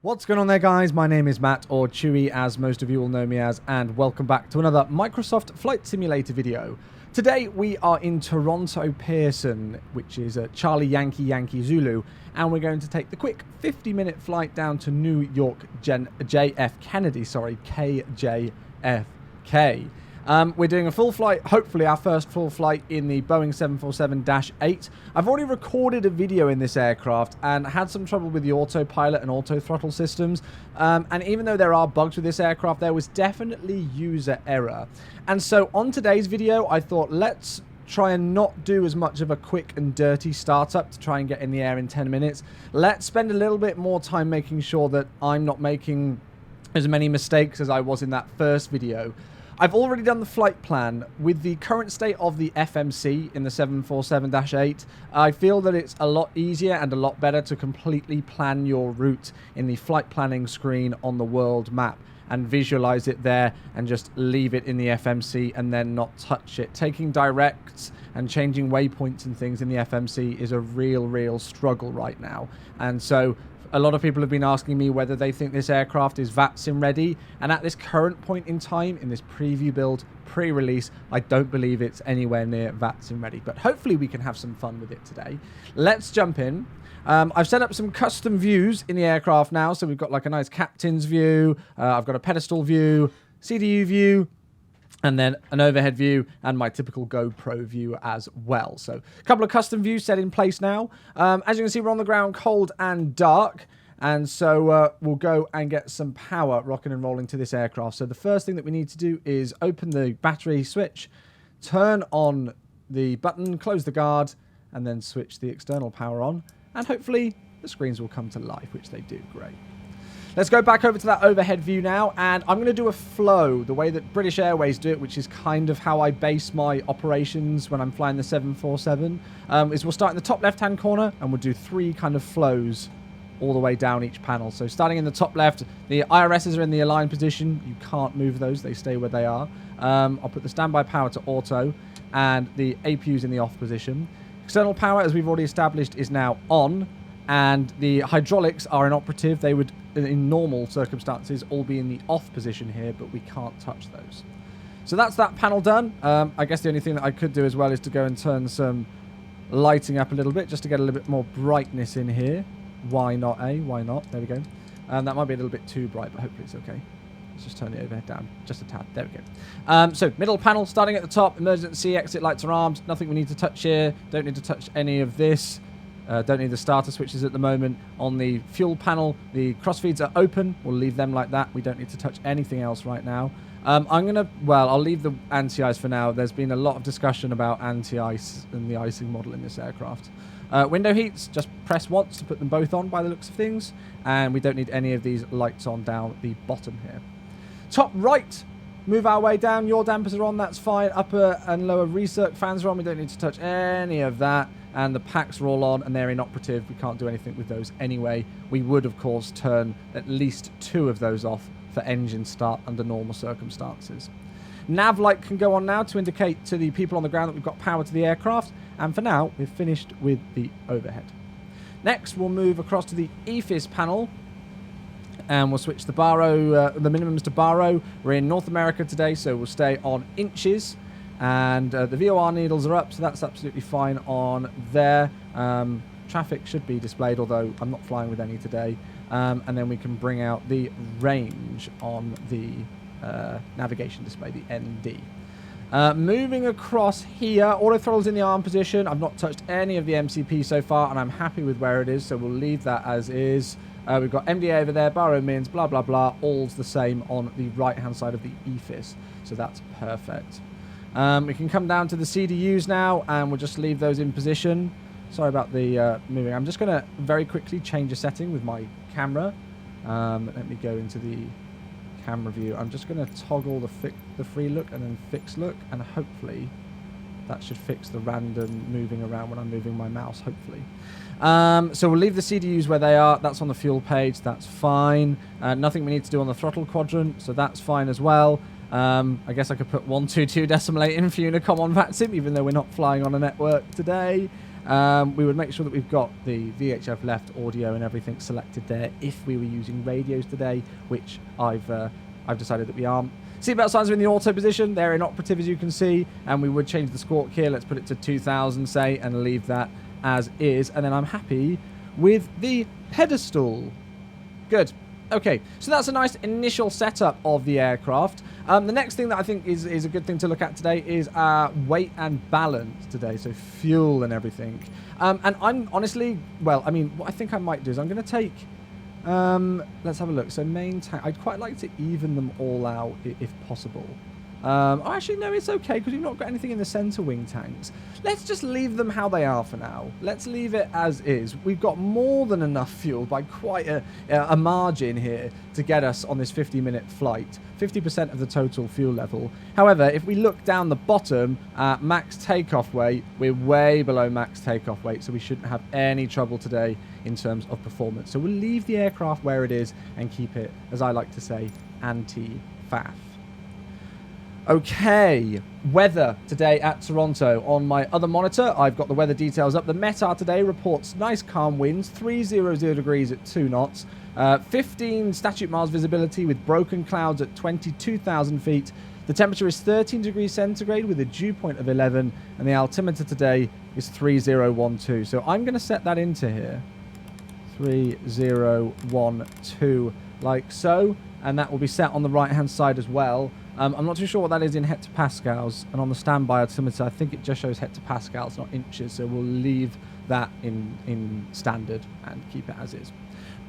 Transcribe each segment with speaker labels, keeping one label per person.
Speaker 1: What's going on there, guys? My name is Matt, or Chewy as most of you will know me as, and welcome back to another Microsoft Flight Simulator video. Today we are in Toronto Pearson, which is Charlie Yankee Yankee Zulu, and we're going to take the quick 50-minute flight down to New York JF Kennedy, KJFK. We're doing a full flight, hopefully our first full flight in the Boeing 747-8. I've already recorded a video in this aircraft and had some trouble with the autopilot and auto throttle systems. And even though there are bugs with this aircraft, there was definitely user error. And so on today's video, I thought let's try and not do as much of a quick and dirty startup to try and get in the air in 10 minutes. Let's spend a little bit more time making sure that I'm not making as many mistakes as I was in that first video. I've already done the flight plan. With the current state of the FMC in the 747-8, I feel that it's a lot easier and a lot better to completely plan your route in the flight planning screen on the world map and visualize it there and just leave it in the FMC and then not touch it. Taking directs and changing waypoints and things in the FMC is a real struggle right now. And so a lot of people have been asking me whether they think this aircraft is VATSIM ready, and at this current point in time, in this preview build, pre-release, I don't believe it's anywhere near VATSIM ready, but hopefully we can have some fun with it today. Let's jump in. I've set up some custom views in the aircraft now, so we've got like a nice captain's view, I've got a pedestal view, CDU view, and then an overhead view and my typical GoPro view as well. So a couple of custom views set in place now. As you can see, we're on the ground cold and dark. And so we'll go and get some power rocking and rolling to this aircraft. So the first thing that we need to do is open the battery switch, turn on the button, close the guard, and then switch the external power on. And hopefully the screens will come to life, which they do. Great. Let's go back over to that overhead view now, and I'm going to do a flow, the way that British Airways do it, which is kind of how I base my operations when I'm flying the 747, is we'll start in the top left-hand corner, and we'll do 3 kind of flows all the way down each panel. So starting in the top left, the IRSs are in the align position. You can't move those. They stay where they are. I'll put the standby power to auto, and the APU's in the off position. External power, as we've already established, is now on, and the hydraulics are inoperative. They would, in normal circumstances, all be in the off position here, but we can't touch those. So that's that panel done. I guess the only thing that I could do as well is to go and turn some lighting up a little bit, just to get a little bit more brightness in here. Why not, eh? Why not? There we go. That might be a little bit too bright, but hopefully it's okay. Let's just turn the overhead down just a tad. There we go. So middle panel, starting at the top, emergency exit lights are armed. Nothing we need to touch here. Don't need to touch any of this. Don't need the starter switches at the moment. On the fuel panel, the crossfeeds are open. We'll leave them like that. We don't need to touch anything else right now. I'll leave the anti-ice for now. There's been a lot of discussion about anti-ice and the icing model in this aircraft. Window heats, just press once to put them both on by the looks of things. And we don't need any of these lights on down the bottom here. Top right, move our way down. Your dampers are on, that's fine. Upper and lower recirc fans are on. We don't need to touch any of that. And the packs are all on, and they're inoperative. We can't do anything with those anyway. We would, of course, turn at least 2 of those off for engine start under normal circumstances. Nav light can go on now to indicate to the people on the ground that we've got power to the aircraft. And for now, we've finished with the overhead. Next, we'll move across to the EFIS panel. And we'll switch the baro, the minimums to baro. We're in North America today, so we'll stay on inches. And the VOR needles are up, so that's absolutely fine on there. Traffic should be displayed, although I'm not flying with any today. And then we can bring out the range on the navigation display, the ND. Moving across here, auto throttle's in the arm position. I've not touched any of the MCP so far, and I'm happy with where it is, so we'll leave that as is. We've got MDA over there, baro mins, blah, blah, blah. All's the same on the right-hand side of the EFIS, so that's perfect. We can come down to the CDUs now, and we'll just leave those in position. Sorry about the moving. I'm just going to very quickly change a setting with my camera. Let me go into the camera view. I'm just going to toggle the free look and then fixed look, and hopefully that should fix the random moving around when I'm moving my mouse, hopefully. So we'll leave the CDUs where they are. That's on the fuel page. That's fine. Nothing we need to do on the throttle quadrant, so that's fine as well. I guess I could put 122.8 in for Unicom on VATSIM, even though we're not flying on a network today. We would make sure that we've got the VHF left audio and everything selected there if we were using radios today, which I've decided that we aren't. Seatbelt signs are in the auto position. They're inoperative, as you can see, and we would change the squawk here. Let's put it to 2000, say, and leave that as is. And then I'm happy with the pedestal. Good. Okay, so that's a nice initial setup of the aircraft. The next thing that I think is a good thing to look at today is weight and balance today, so fuel and everything. And I'm honestly, well, I mean, what I think I might do is I'm going to take... let's have a look. So main tank, I'd quite like to even them all out if possible. Oh, actually, no, it's okay because we've not got anything in the center wing tanks. Let's just leave them how they are for now. Let's leave it as is. We've got more than enough fuel by quite a margin here to get us on this 50-minute flight. 50% of the total fuel level. However, if we look down the bottom, max takeoff weight, we're way below max takeoff weight, so we shouldn't have any trouble today in terms of performance. So we'll leave the aircraft where it is and keep it, as I like to say, anti-faff. Okay, weather today at Toronto. On my other monitor, I've got the weather details up. The METAR today reports nice calm winds, 300 degrees at 2 knots, 15 statute miles visibility with broken clouds at 22,000 feet. The temperature is 13 degrees centigrade with a dew point of 11, and the altimeter today is 3012. So I'm going to set that into here, 3012, like so, and that will be set on the right-hand side as well. I'm not too sure what that is in hectopascals, and on the standby altimeter, I think it just shows hectopascals, not inches, so we'll leave that in standard and keep it as is.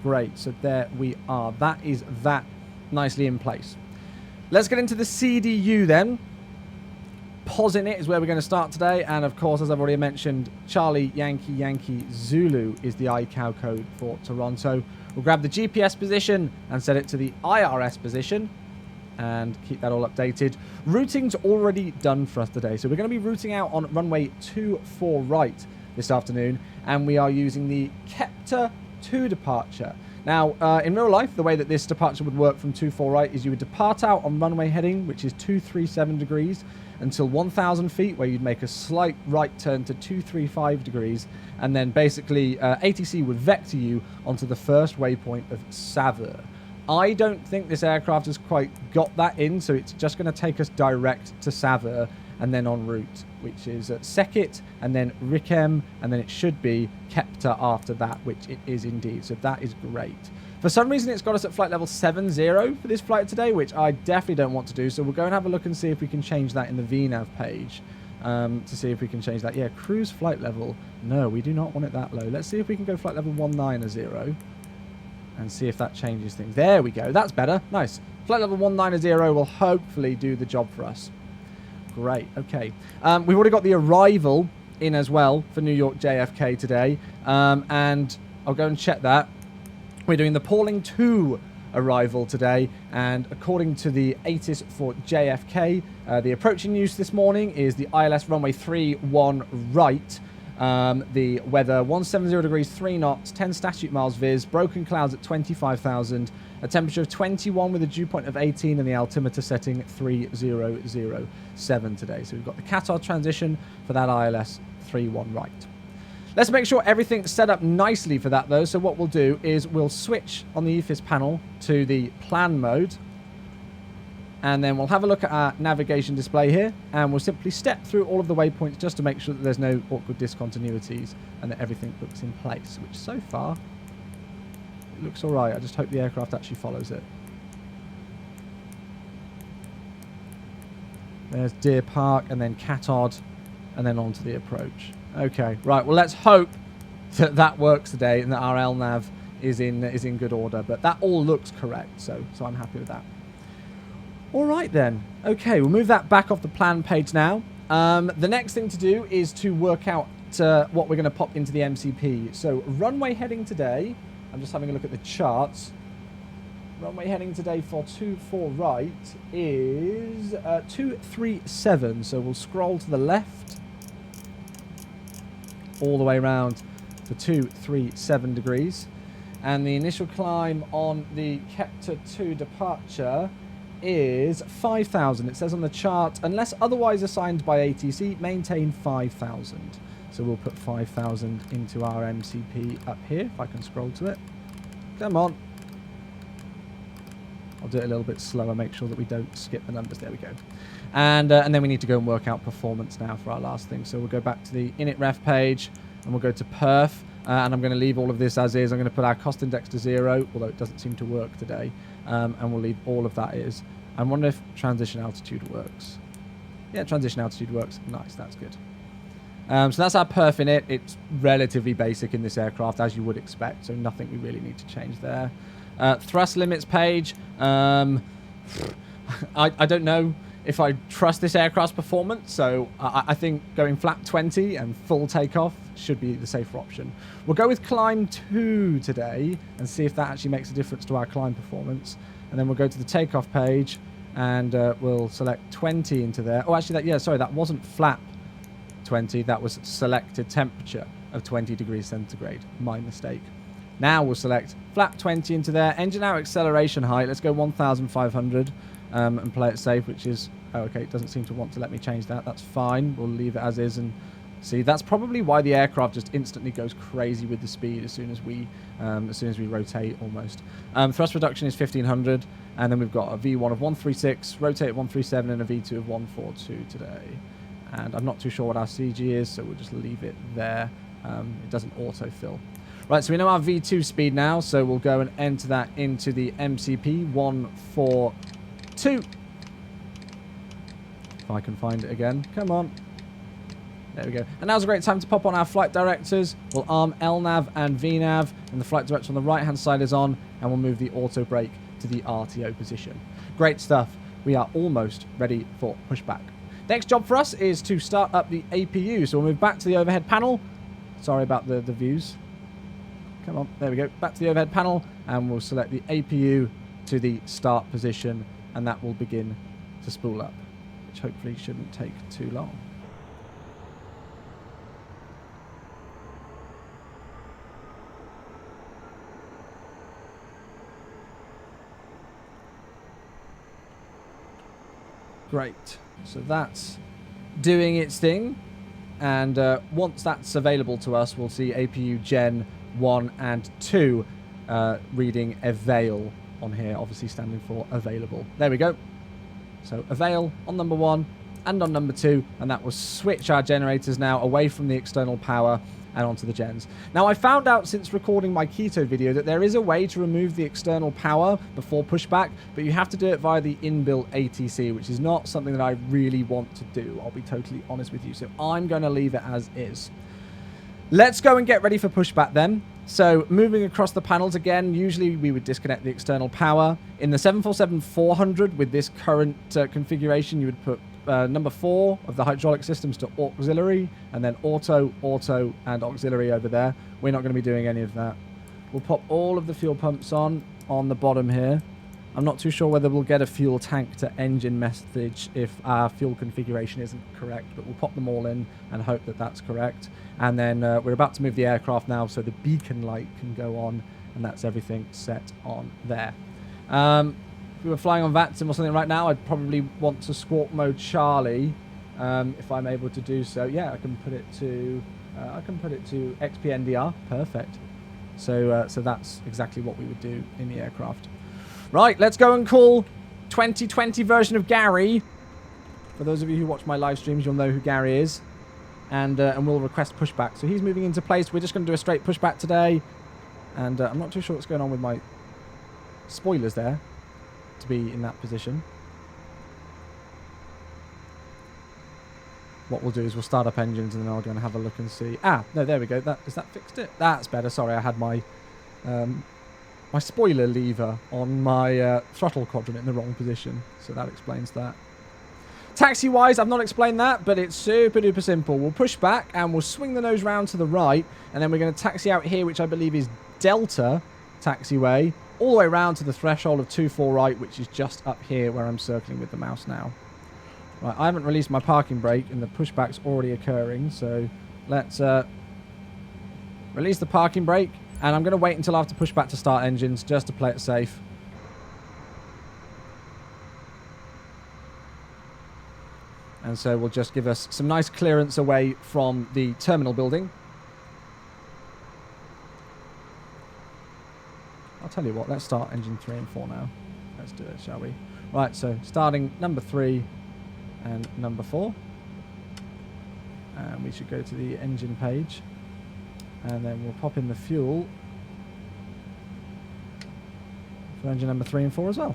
Speaker 1: Great, so there we are. That is that nicely in place. Let's get into the CDU then. POS in it is where we're going to start today, and of course, as I've already mentioned, Charlie Yankee Yankee Zulu is the ICAO code for Toronto. We'll grab the GPS position and set it to the IRS position, and keep that all updated. Routing's already done for us today, so we're going to be routing out on runway 24 right this afternoon, and we are using the Kepler 2 departure. Now, in real life, the way that this departure would work from 24 right is you would depart out on runway heading, which is 237 degrees, until 1,000 feet, where you'd make a slight right turn to 235 degrees, and then basically ATC would vector you onto the first waypoint of Saveur. I don't think this aircraft has quite got that in, so it's just going to take us direct to Saveur and then en route, which is Sekit and then Rikem, and then it should be Kepler after that, which it is indeed. So that is great. For some reason, it's got us at flight level 70 for this flight today, which I definitely don't want to do. So we'll go and have a look and see if we can change that in the VNAV page to see if we can change that. Yeah, cruise flight level. No, we do not want it that low. Let's see if we can go flight level 190. And see if that changes things. There we go. That's better. Nice. Flight level 190 will hopefully do the job for us. Great. Okay. We've already got the arrival in as well for New York JFK today. And I'll go and check that. We're doing the Pauling 2 arrival today. And according to the ATIS for JFK, the approach in use this morning is the ILS runway 31 right. The weather 170 degrees 3 knots, 10 statute miles viz, broken clouds at 25,000, a temperature of 21 with a dew point of 18, and the altimeter setting 3007 today. So we've got the Qatar transition for that ILS 31 right. Let's make sure everything's set up nicely for that though. So what we'll do is we'll switch on the EFIS panel to the plan mode. And then we'll have a look at our navigation display here, and we'll simply step through all of the waypoints just to make sure that there's no awkward discontinuities and that everything looks in place, which so far it looks all right. I just hope the aircraft actually follows it. There's Deer Park and then Catod and then on to the approach. Okay, right. Well, let's hope that that works today and that our LNAV is in good order, but that all looks correct, so I'm happy with that. All right, then. Okay, we'll move that back off the plan page now. The next thing to do is to work out what we're going to pop into the MCP. So runway heading today, I'm just having a look at the charts. Runway heading today for 24 right is 237. So we'll scroll to the left all the way around to 237 degrees. And the initial climb on the Kepler 2 departure is 5,000. It says on the chart, unless otherwise assigned by ATC, maintain 5,000. So we'll put 5,000 into our MCP up here, if I can scroll to it. Come on. I'll do it a little bit slower, make sure that we don't skip the numbers. There we go. And then we need to go and work out performance now for our last thing. So we'll go back to the init.ref page, and we'll go to perf. And I'm going to leave all of this as is. I'm going to put our cost index to 0, although it doesn't seem to work today. And we'll leave all of that is. I wonder if transition altitude works. Yeah, transition altitude works. Nice, that's good. So that's our perf init. It's relatively basic in this aircraft, as you would expect. So nothing we really need to change there. Thrust limits page. I don't know if I trust this aircraft's performance, so I think going flap 20 and full takeoff should be the safer option. We'll go with climb 2 today and see if that actually makes a difference to our climb performance. And then we'll go to the takeoff page and we'll select 20 into there. Oh, actually, that wasn't flap 20. That was selected temperature of 20 degrees centigrade. My mistake. Now we'll select flap 20 into there. Engine out acceleration height. Let's go 1,500 and play it safe, which is... Oh, okay, it doesn't seem to want to let me change that. That's fine. We'll leave it as is and see. That's probably why the aircraft just instantly goes crazy with the speed as soon as we rotate almost. Thrust reduction is 1,500, and then we've got a V1 of 136, rotate at 137, and a V2 of 142 today. And I'm not too sure what our CG is, so we'll just leave it there. It doesn't autofill. Right, so we know our V2 speed now, so we'll go and enter that into the MCP 142. If I can find it again. Come on. There we go. And now's a great time to pop on our flight directors. We'll arm LNAV and VNAV, and the flight director on the right-hand side is on, and we'll move the auto brake to the RTO position. Great stuff. We are almost ready for pushback. Next job for us is to start up the APU. So we'll move back to the overhead panel. Sorry about the views. Come on. There we go. Back to the overhead panel, and we'll select the APU to the start position, and that will begin to spool up, which hopefully shouldn't take too long. Great. So that's doing its thing. And once that's available to us, we'll see APU Gen 1 and 2 reading avail on here, obviously standing for available. There we go. So avail on number 1 and on number 2, and that will switch our generators now away from the external power and onto the gens. Now, I found out since recording my keto video that there is a way to remove the external power before pushback, but you have to do it via the inbuilt ATC, which is not something that I really want to do. I'll be totally honest with you. So I'm going to leave it as is. Let's go and get ready for pushback then. So moving across the panels again, usually we would disconnect the external power. In the 747-400 with this current configuration, you would put number 4 of the hydraulic systems to auxiliary, and then auto, and auxiliary over there. We're not going to be doing any of that. We'll pop all of the fuel pumps on the bottom here. I'm not too sure whether we'll get a fuel tank to engine message if our fuel configuration isn't correct, but we'll pop them all in and hope that that's correct. And then we're about to move the aircraft now, so the beacon light can go on, and that's everything set on there. If we were flying on VATSIM or something right now, I'd probably want to squawk mode Charlie, if I'm able to do so. Yeah, I can put it to XPNDR. Perfect. So that's exactly what we would do in the aircraft. Right, let's go and call 2020 version of Gary. For those of you who watch my live streams, you'll know who Gary is. And we'll request pushback. So he's moving into place. We're just going to do a straight pushback today. And I'm not too sure what's going on with my spoilers there to be in that position. What we'll do is we'll start up engines and then I'll go and have a look and see. Ah, no, there we go. Has that fixed it? That's better. Sorry, I had my my spoiler lever on my throttle quadrant in the wrong position. So that explains that. Taxi-wise, I've not explained that, but it's super duper simple. We'll push back and we'll swing the nose round to the right, and then we're going to taxi out here, which I believe is Delta taxiway, all the way around to the threshold of 24 right, which is just up here where I'm circling with the mouse now. Right, I haven't released my parking brake, and the pushback's already occurring, so let's release the parking brake, and I'm going to wait until after pushback to start engines, just to play it safe. And so will just give us some nice clearance away from the terminal building. I'll tell you what, let's start engine 3 and 4 now. Let's do it, shall we? Right, so starting number 3 and number 4. And we should go to the engine page. And then we'll pop in the fuel for engine number 3 and 4 as well.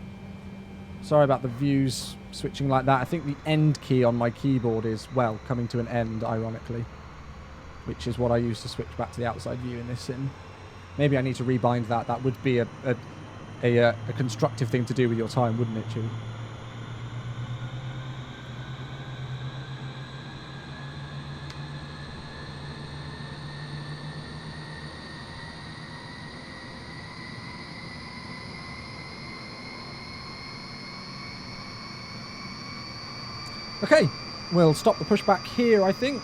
Speaker 1: Sorry about the views switching like that. I think the end key on my keyboard is, well, coming to an end, ironically. Which is what I use to switch back to the outside view in this sim. Maybe I need to rebind that. That would be a constructive thing to do with your time, wouldn't it, Chew? Okay, we'll stop the pushback here, I think.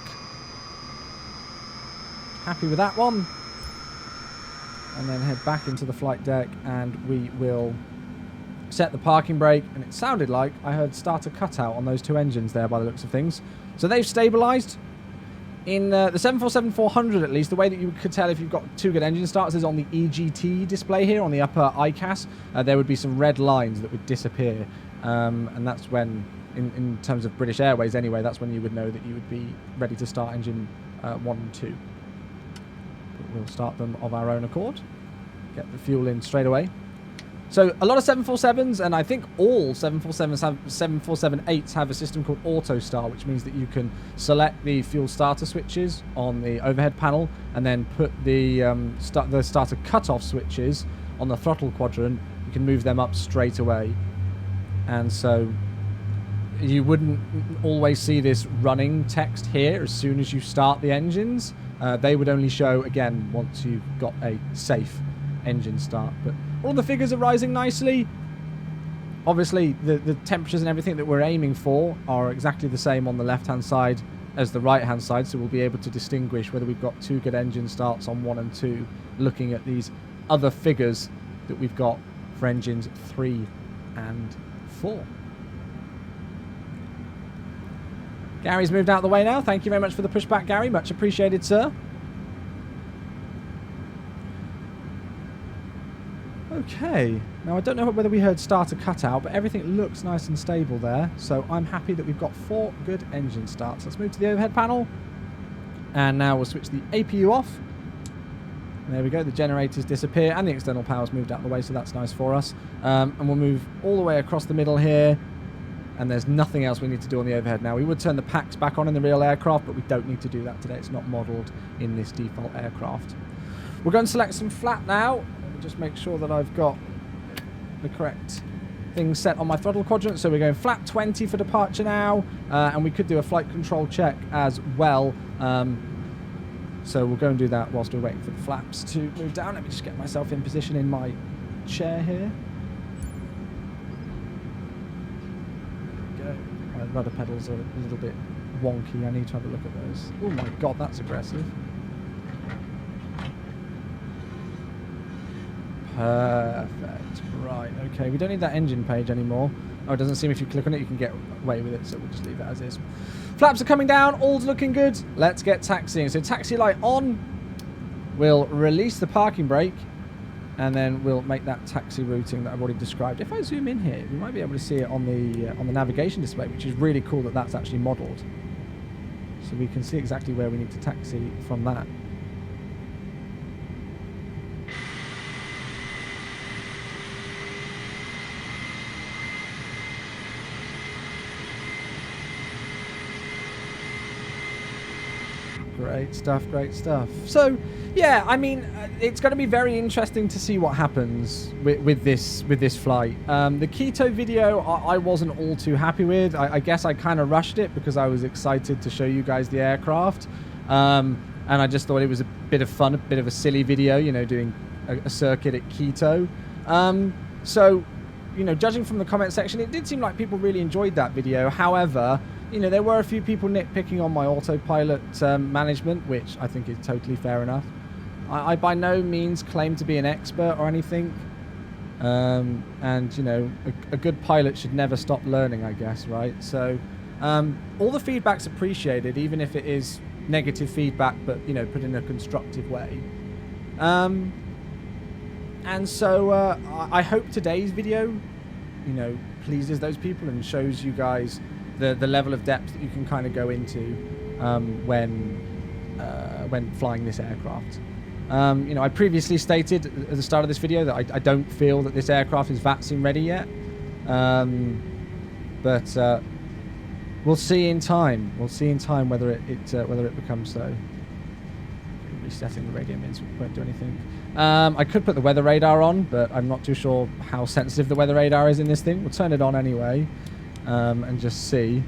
Speaker 1: Happy with that one. And then head back into the flight deck, and we will set the parking brake. And it sounded like I heard starter cutout on those 2 engines there by the looks of things. So they've stabilised. In the 747-400 at least, the way that you could tell if you've got 2 good engine starts is on the EGT display here on the upper ICAS. There would be some red lines that would disappear. And that's when, in terms of British Airways anyway, that's when you would know that you would be ready to start engine 1 and 2. We'll start them of our own accord. Get the fuel in straight away. So a lot of 747s, and I think all 747-8s have a system called Auto Start, which means that you can select the fuel starter switches on the overhead panel and then put the starter cutoff switches on the throttle quadrant. You can move them up straight away. And so you wouldn't always see this running text here as soon as you start the engines. They would only show, again, once you've got a safe engine start. But all the figures are rising nicely. Obviously, the temperatures and everything that we're aiming for are exactly the same on the left-hand side as the right-hand side, so we'll be able to distinguish whether we've got 2 good engine starts on 1 and 2, looking at these other figures that we've got for engines 3 and 4. Gary's moved out of the way now. Thank you very much for the pushback, Gary. Much appreciated, sir. Okay. Now, I don't know whether we heard starter cutout, but everything looks nice and stable there. So I'm happy that we've got 4 good engine starts. Let's move to the overhead panel. And now we'll switch the APU off. And there we go. The generators disappear and the external power's moved out of the way, so that's nice for us. And we'll move all the way across the middle here. And there's nothing else we need to do on the overhead now. We would turn the packs back on in the real aircraft, but we don't need to do that today. It's not modelled in this default aircraft. We're going to select some flat now. Let me just make sure that I've got the correct things set on my throttle quadrant. So we're going flat 20 for departure now. And we could do a flight control check as well. So we'll go and do that whilst we're waiting for the flaps to move down. Let me just get myself in position in my chair here. My rudder pedals are a little bit wonky. I need to have a look at those. Oh my god, that's aggressive. Perfect. Right, okay. We don't need that engine page anymore. Oh, it doesn't seem if you click on it you can get away with it, so we'll just leave it as is. Flaps are coming down. All's looking good. Let's get taxiing. So taxi light on. We'll release the parking brake. And then we'll make that taxi routing that I've already described. If I zoom in here, we might be able to see it on the navigation display, which is really cool that that's actually modelled. So we can see exactly where we need to taxi from that. Great stuff, great stuff. So, yeah, I mean, it's going to be very interesting to see what happens with this flight. The Quito video, I wasn't all too happy with. I guess I kind of rushed it because I was excited to show you guys the aircraft. And I just thought it was a bit of fun, a bit of a silly video, you know, doing a circuit at Quito. So, you know, judging from the comment section, it did seem like people really enjoyed that video. However, you know, there were a few people nitpicking on my autopilot management, which I think is totally fair enough. I by no means claim to be an expert or anything. And, you know, a good pilot should never stop learning, I guess, right? So All the feedback's appreciated, even if it is negative feedback, but, you know, put in a constructive way. And so I hope today's video, you know, pleases those people and shows you guys the level of depth that you can kind of go into when flying this aircraft. You know, I previously stated at the start of this video that I don't feel that this aircraft is VATSIM ready yet. But we'll see in time. We'll see in time whether it becomes so. Resetting the radio means we won't do anything. I could put the weather radar on, but I'm not too sure how sensitive the weather radar is in this thing. We'll turn it on anyway, and just see.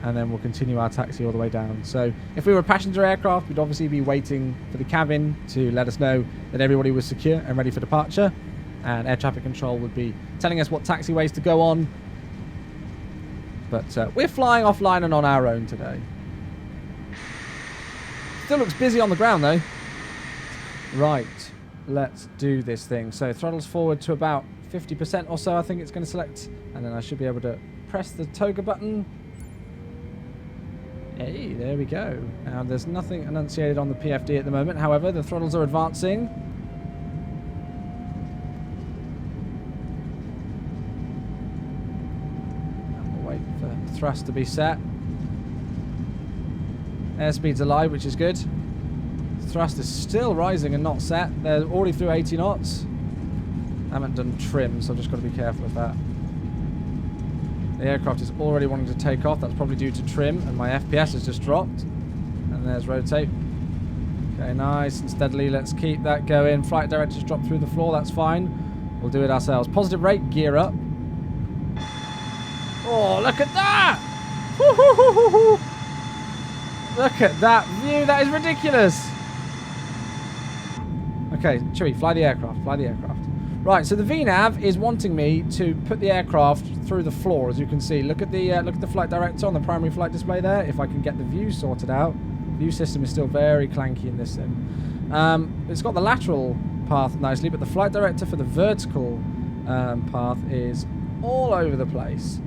Speaker 1: And then we'll continue our taxi all the way down. So if we were a passenger aircraft, we'd obviously be waiting for the cabin to let us know that everybody was secure and ready for departure. And air traffic control would be telling us what taxiways to go on. But we're flying offline and on our own today. Still looks busy on the ground though. Right, let's do this thing. So throttles forward to about 50% or so, I think it's going to select. And then I should be able to press the toga button. Hey, there we go. Now, there's nothing enunciated on the PFD at the moment. However, the throttles are advancing. And we'll wait for thrust to be set. Airspeed's alive, which is good. Thrust is still rising and not set. They're already through 80 knots. I haven't done trim, so I've just got to be careful of that. The aircraft is already wanting to take off. That's probably due to trim, and my FPS has just dropped. And there's rotate. Okay, nice and steadily. Let's keep that going. Flight director's dropped through the floor. That's fine. We'll do it ourselves. Positive rate. Gear up. Oh, look at that! Look at that view. That is ridiculous. Okay, Chewie, fly the aircraft. Fly the aircraft. Right, so the VNav is wanting me to put the aircraft through the floor, as you can see. Look at the flight director on the primary flight display there. If I can get the view sorted out. The view system is still very clanky in this sim. It's got the lateral path nicely, but the flight director for the vertical path is all over the place.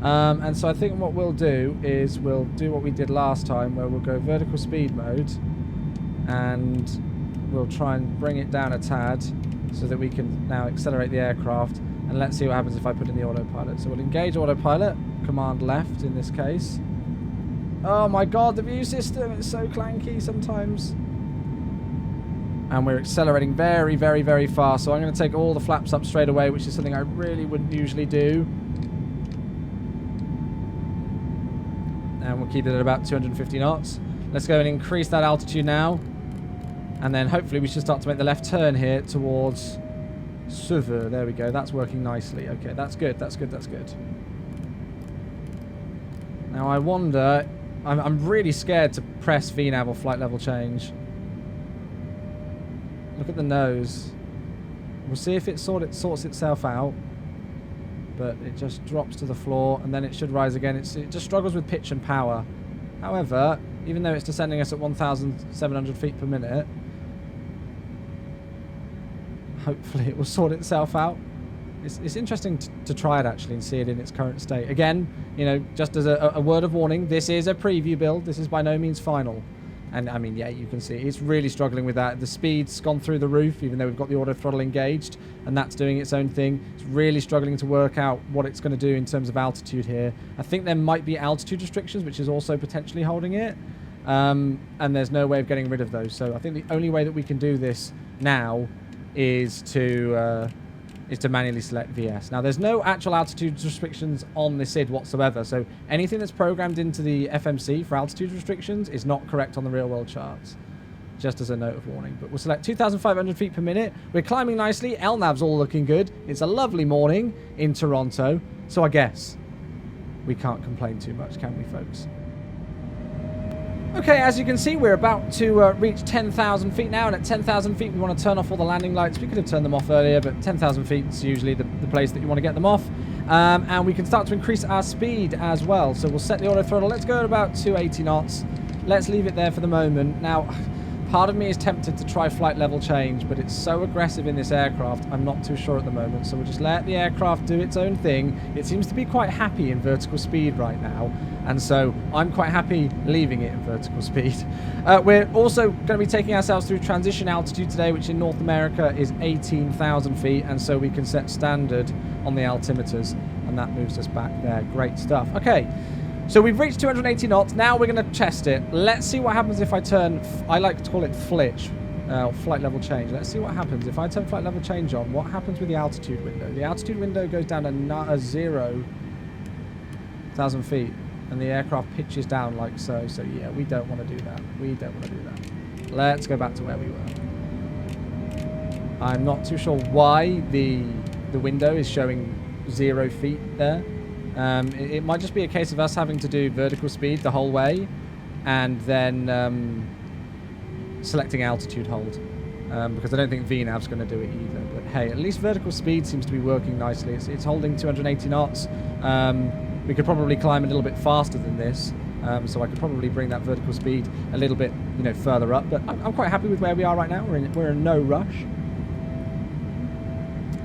Speaker 1: And so I think what we'll do is we'll do what we did last time, where we'll go vertical speed mode, and we'll try and bring it down a tad, so that we can now accelerate the aircraft, and let's see what happens if I put in the autopilot. So we'll engage autopilot, command left in this case. Oh my god, the view system is so clanky sometimes. And we're accelerating very, very, very fast, so I'm going to take all the flaps up straight away, which is something I really wouldn't usually do. And we'll keep it at about 250 knots. Let's go and increase that altitude now. And then hopefully we should start to make the left turn here towards Suva. There we go. That's working nicely. Okay, that's good. That's good. That's good. Now I wonder... I'm really scared to press VNav or flight level change. Look at the nose. We'll see if it sorts itself out. But it just drops to the floor, and then it should rise again. It just struggles with pitch and power. However, even though it's descending us at 1,700 feet per minute, hopefully it will sort itself out. It's interesting to try it actually and see it in its current state. Again, you know, just as a word of warning, this is a preview build. This is by no means final. And I mean, yeah, you can see it's really struggling with that. The speed's gone through the roof, even though we've got the auto throttle engaged, and that's doing its own thing. It's really struggling to work out what it's going to do in terms of altitude here. I think there might be altitude restrictions, which is also potentially holding it. And there's no way of getting rid of those. So I think the only way that we can do this now is to manually select VS. Now, there's no actual altitude restrictions on the SID whatsoever, so anything that's programmed into the FMC for altitude restrictions is not correct on the real-world charts, just as a note of warning. But we'll select 2,500 feet per minute. We're climbing nicely. LNAV's all looking good. It's a lovely morning in Toronto, so I guess we can't complain too much, can we, folks? Okay, as you can see, we're about to reach 10,000 feet now, and at 10,000 feet we want to turn off all the landing lights. We could have turned them off earlier, but 10,000 feet is usually the place that you want to get them off. And we can start to increase our speed as well. So we'll set the auto throttle. Let's go at about 280 knots. Let's leave it there for the moment. Now, Part of me is tempted to try flight level change, but it's so aggressive in this aircraft, I'm not too sure at the moment. So we'll just let the aircraft do its own thing. It seems to be quite happy in vertical speed right now, and so I'm quite happy leaving it in vertical speed. We're also going to be taking ourselves through transition altitude today, which in North America is 18,000 feet, and so we can set standard on the altimeters, and that moves us back there. Great stuff. Okay. So we've reached 280 knots. Now we're going to test it. Let's see what happens if I turn, I like to call it flitch, flight level change. Let's see what happens. If I turn flight level change on, what happens with the altitude window? The altitude window goes down to 0,000 feet, and the aircraft pitches down like so. So yeah, we don't want to do that. We don't want to do that. Let's go back to where we were. I'm not too sure why the window is showing 0 feet there. It might just be a case of us having to do vertical speed the whole way and then selecting altitude hold, because I don't think VNAV's going to do it either. But hey, at least vertical speed seems to be working nicely. It's holding 280 knots. We could probably climb a little bit faster than this, so I could probably bring that vertical speed a little bit, further up. But I'm quite happy with where we are right now. We're in no rush.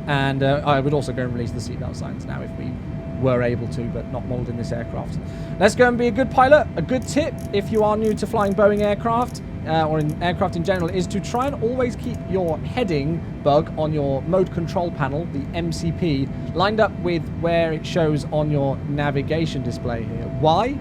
Speaker 1: And I would also go and release the seatbelt signs now if we were able to, but not modeled in this aircraft. Let's go and be a good pilot. A good tip if you are new to flying Boeing aircraft, or in aircraft in general, is to try and always keep your heading bug on your mode control panel, the MCP, lined up with where it shows on your navigation display here. Why?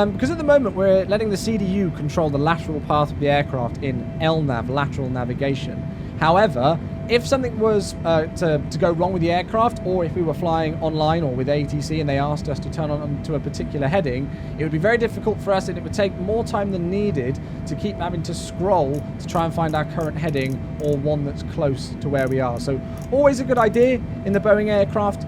Speaker 1: Because at the moment we're letting the CDU control the lateral path of the aircraft in LNAV, lateral navigation. However, if something was to go wrong with the aircraft, or if we were flying online or with ATC and they asked us to turn on to a particular heading, it would be very difficult for us, and it would take more time than needed to keep having to scroll to try and find our current heading or one that's close to where we are. So always a good idea in the Boeing aircraft,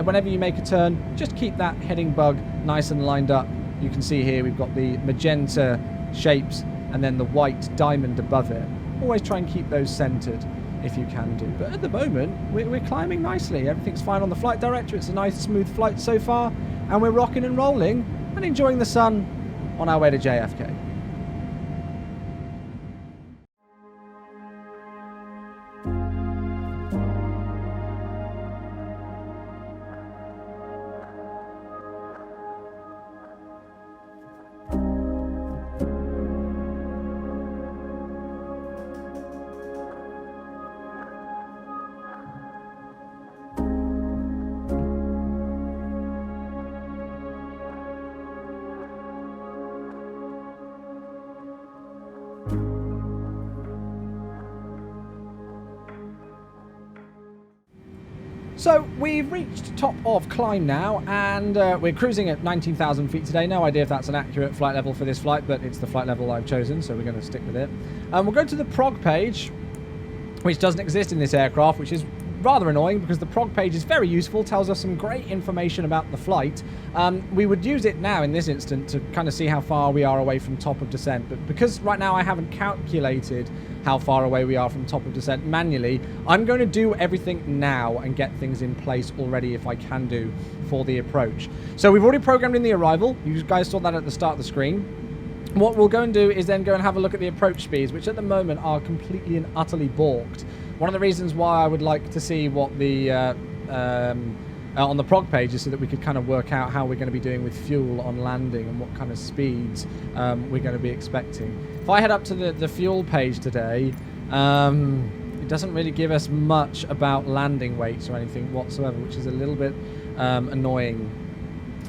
Speaker 1: whenever you make a turn, just keep that heading bug nice and lined up. You can see here we've got the magenta shapes and then the white diamond above it. Always try and keep those centered if you can do. But at the moment, we're climbing nicely. Everything's fine on the flight director. It's a nice, smooth flight so far. And we're rocking and rolling and enjoying the sun on our way to JFK. So we've reached top of climb now, and we're cruising at 19,000 feet today. No idea if that's an accurate flight level for this flight, but it's the flight level I've chosen, so we're going to stick with it. We'll go to the prog page, which doesn't exist in this aircraft, which is rather annoying because the prog page is very useful, tells us some great information about the flight. We would use it now in this instant to kind of see how far we are away from top of descent, but because right now I haven't calculated how far away we are from top of descent manually, I'm going to do everything now and get things in place already if I can do for the approach. So we've already programmed in the arrival. You guys saw that at the start of the screen. What we'll go and do is then go and have a look at the approach speeds, which at the moment are completely and utterly balked. One of the reasons why I would like to see what the on the prog page is so that we could kind of work out how we're going to be doing with fuel on landing and what kind of speeds we're going to be expecting. If I head up to the fuel page today, it doesn't really give us much about landing weights or anything whatsoever, which is a little bit annoying.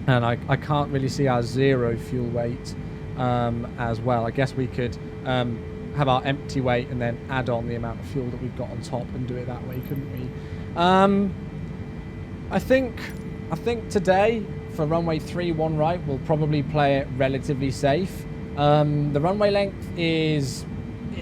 Speaker 1: And I can't really see our zero fuel weight as well. I guess we could have our empty weight and then add on the amount of fuel that we've got on top and do it that way, couldn't we? I think today for runway 31 right, we'll probably play it relatively safe. The runway length is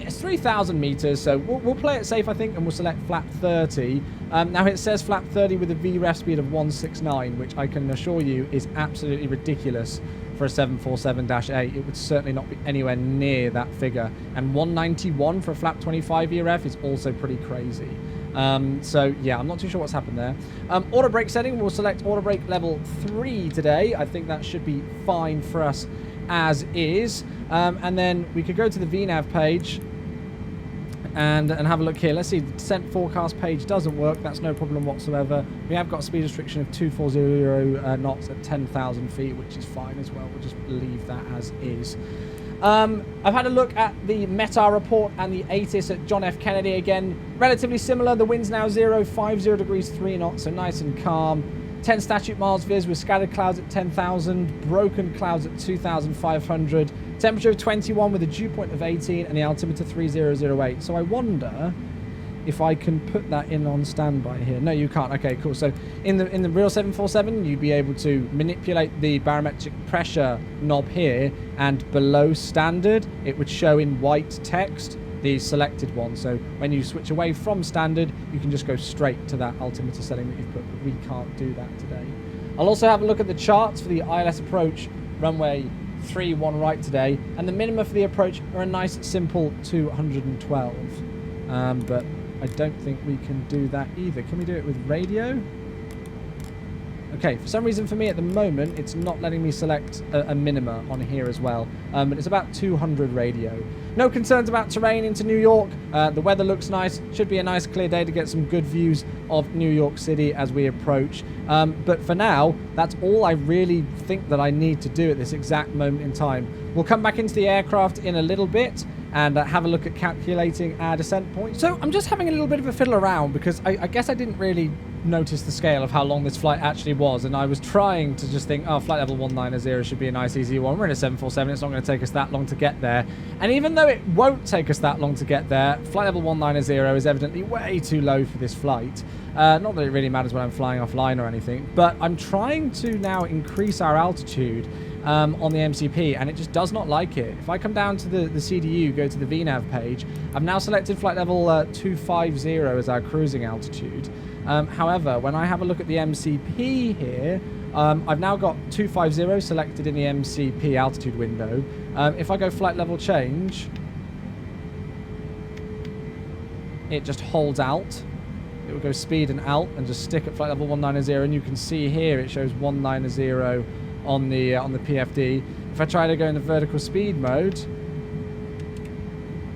Speaker 1: 3,000 meters, so we'll play it safe, I think, and we'll select flap 30. Now it says flap 30 with a VREF speed of 169, which I can assure you is absolutely ridiculous for a 747-8. It would certainly not be anywhere near that figure. And 191 for a flap 25 VREF is also pretty crazy. So yeah, I'm not too sure what's happened there. Auto brake setting, we'll select auto brake level 3 today. I think that should be fine for us as is. And then we could go to the VNAV page and have a look here. Let's see, the descent forecast page doesn't work. That's no problem whatsoever. We have got a speed restriction of 240 knots at 10,000 feet, which is fine as well. We'll just leave that as is. I've had a look at the METAR report and the ATIS at John F. Kennedy. Again, relatively similar. The wind's now 50 degrees 3 knots, so nice and calm. 10 statute miles viz with scattered clouds at 10,000, broken clouds at 2,500. Temperature of 21 with a dew point of 18 and the altimeter 3008. So I wonder if I can put that in on standby here. No, you can't. Okay, cool. So in the real 747, you'd be able to manipulate the barometric pressure knob here, and below standard, it would show in white text the selected one. So when you switch away from standard, you can just go straight to that altimeter setting that you've put, but we can't do that today. I'll also have a look at the charts for the ILS approach runway 31 right today, and the minima for the approach are a nice simple 212. But I don't think we can do that either. Can we do it with radio? Okay, for some reason for me at the moment, it's not letting me select a minima on here as well. But it's about 200 radio. No concerns about terrain into New York. The weather looks nice. Should be a nice clear day to get some good views of New York City as we approach. But for now, that's all I really think that I need to do at this exact moment in time. We'll come back into the aircraft in a little bit and have a look at calculating our descent point. So I'm just having a little bit of a fiddle around because I guess I didn't really notice the scale of how long this flight actually was, and I was trying to just think, oh, flight level 190 should be a nice easy one. We're in a 747, it's not going to take us that long to get there. And even though it won't take us that long to get there, flight level 190 is evidently way too low for this flight. Not that it really matters when I'm flying offline or anything, but I'm trying to now increase our altitude on the MCP, and it just does not like it. If I come down to the CDU, go to the VNAV page, I've now selected flight level 250 as our cruising altitude. However, when I have a look at the MCP here, I've now got 250 selected in the MCP altitude window. If I go flight level change, it just holds alt. It will go speed and alt and just stick at flight level 190, and you can see here it shows 190 on the PFD. If I try to go into vertical speed mode,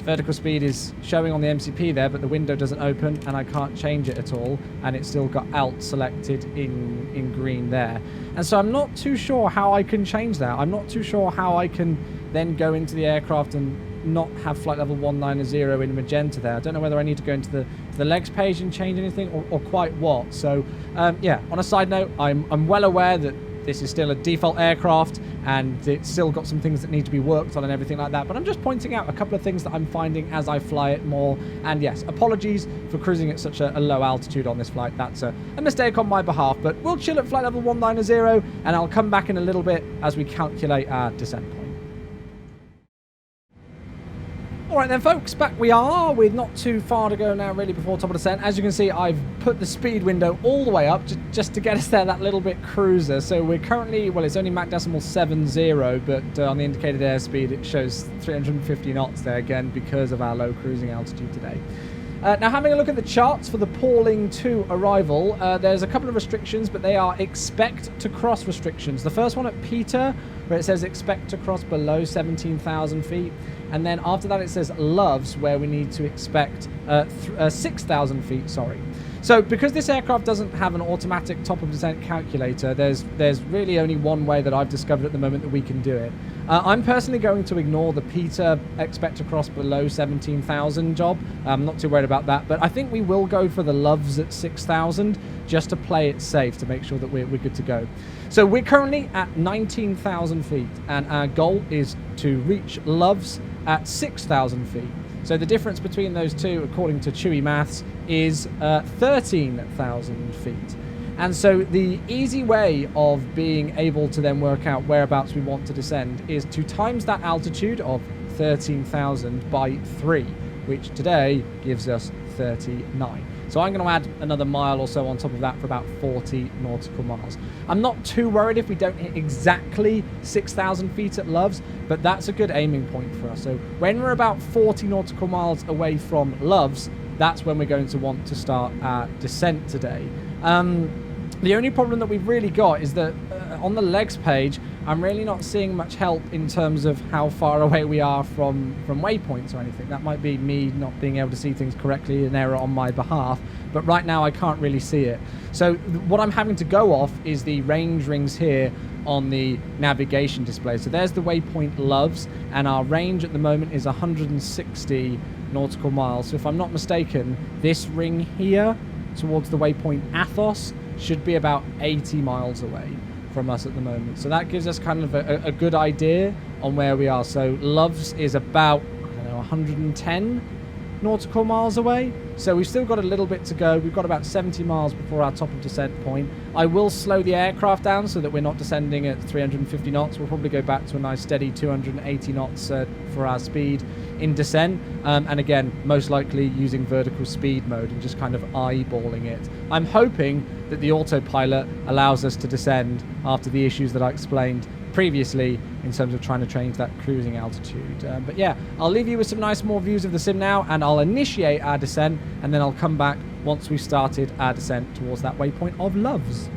Speaker 1: vertical speed is showing on the MCP there, but the window doesn't open and I can't change it at all, and it's still got alt selected in green there. And so I'm not too sure how I can change that. I'm not too sure how I can then go into the aircraft and not have flight level 190 in magenta there. I don't know whether I need to go into the legs page and change anything or quite what. So yeah, on a side note, I'm well aware that this is still a default aircraft and it's still got some things that need to be worked on and everything like that, but I'm just pointing out a couple of things that I'm finding as I fly it more. And yes, apologies for cruising at such a low altitude on this flight. That's a mistake on my behalf, but we'll chill at flight level 190 and I'll come back in a little bit as we calculate our descent point. Alright then folks, back we are with not too far to go now really before top of descent. As you can see, I've put the speed window all the way up just to get us there that little bit cruiser. So we're currently, well, it's only Mach decimal 70, but on the indicated airspeed it shows 350 knots there again because of our low cruising altitude today. Now having a look at the charts for the Pauling 2 arrival, there's a couple of restrictions, but they are expect to cross restrictions. The first one at Peter, where it says expect to cross below 17,000 feet. And then after that it says Loves, where we need to expect 6,000 feet, sorry. So because this aircraft doesn't have an automatic top of descent calculator, there's really only one way that I've discovered at the moment that we can do it. I'm personally going to ignore the Peter expect to cross below 17,000 job. I'm not too worried about that, but I think we will go for the Loves at 6,000 just to play it safe to make sure that we're good to go. So we're currently at 19,000 feet and our goal is to reach Loves at 6,000 feet. So the difference between those two, according to Chewy Maths, is 13,000 feet. And so the easy way of being able to then work out whereabouts we want to descend is to times that altitude of 13,000 by 3, which today gives us 39. So I'm going to add another mile or so on top of that for about 40 nautical miles. I'm not too worried if we don't hit exactly 6,000 feet at Loves, but that's a good aiming point for us. So when we're about 40 nautical miles away from Loves, that's when we're going to want to start our descent today. The only problem that we've really got is that on the legs page, I'm really not seeing much help in terms of how far away we are from waypoints or anything. That might be me not being able to see things correctly, an error on my behalf, but right now I can't really see it. So what I'm having to go off is the range rings here on the navigation display. So there's the waypoint Loves, and our range at the moment is 160 nautical miles. So if I'm not mistaken, this ring here towards the waypoint Athos should be about 80 miles away from us at the moment. So that gives us kind of a good idea on where we are. So Loves is about, I don't know, 110 nautical miles away. So we've still got a little bit to go. We've got about 70 miles before our top of descent point. I will slow the aircraft down so that we're not descending at 350 knots. We'll probably go back to a nice steady 280 knots for our speed in descent. And again, most likely using vertical speed mode and just kind of eyeballing it. I'm hoping that the autopilot allows us to descend after the issues that I explained previously in terms of trying to change that cruising altitude. But yeah, I'll leave you with some nice more views of the sim now, and I'll initiate our descent, and then I'll come back once we've started our descent towards that waypoint of Loves.